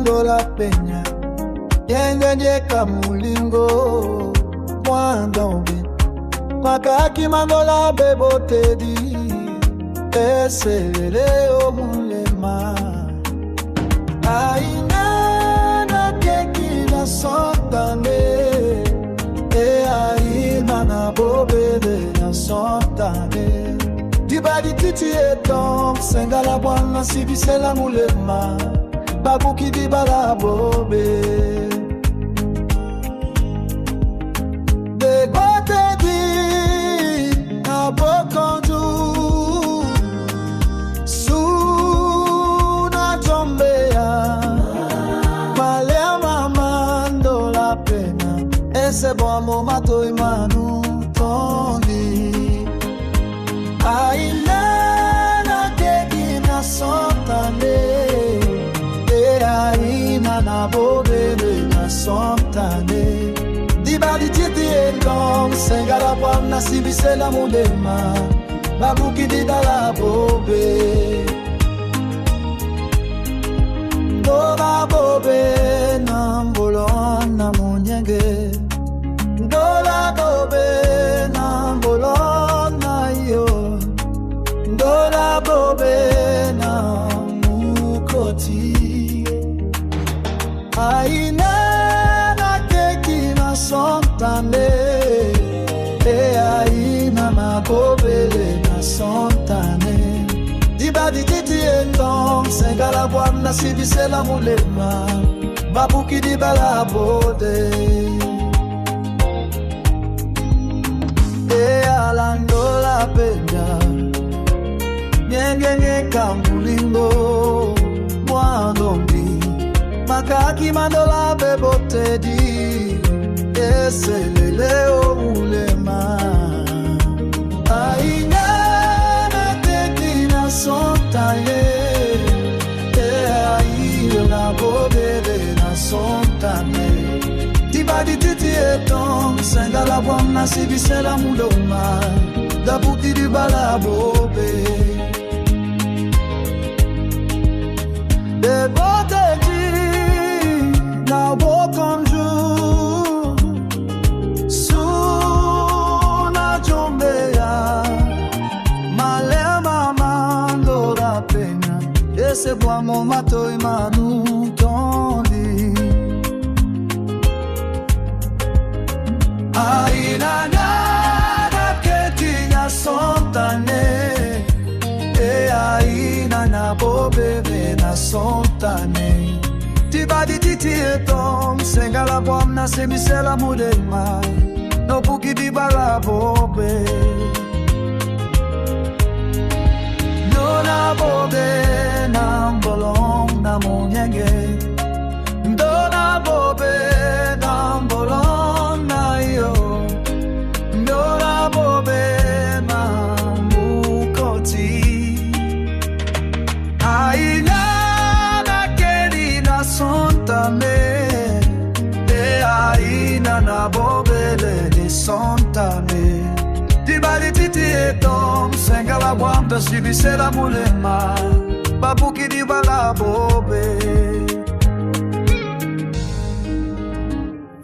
mando la peña, yenye kamulingo, mwandombi, makaki mando la bebotedi, eselele omulema. Aina na keki na sontane, aina na bobele na sontane. Dibadi titi etom, sengala bwana sibisela mulema, babuki dibala bobe. De bote di, na bokonju, suna tombea, malea mamando la pena, ese bomo mato imanu tondi. Aina na keki na sontane, aina na bobele na sontane. Dibali titi etom, sengala bwana sibisela mulema, babuki didala bobe. Ndola bobe na mbolona munyenge, ndola bobe na mbolona yo, ndola bobe na mukoti. Aina na keki na sontane, aina na bobele na sontane. Dibadi titi endom, sengala bwana sibisela mulema, babuki dibala bode. Alando la peña, nyenge kambulingo, mwandombi, makaki mando la bebotedi, eselele omulema. Aina na keki na sontane, aina na bobele na sontane. Dibadi titi etom, sengala bwana sibisela muloma, dabuki dibala bobe. De bote di, na bokonju, suna jombea, malea mamando la pena, ese boamo mato imanu tondi. Aina na keki na sontane, aina na bobele na sontane. Dibadi titi etom, sengala bwana sibisela mulema, no buki dibala bobe. Ndola bobe na mbolong na munyenge, ndola bobe na mbolong na yo, ndola bobe na mukoti. Aina na keki na sontane, aina na bobele ni sontane. Dibali titi etom, sengala bwana sibisela mulema, babuki dibala bobe.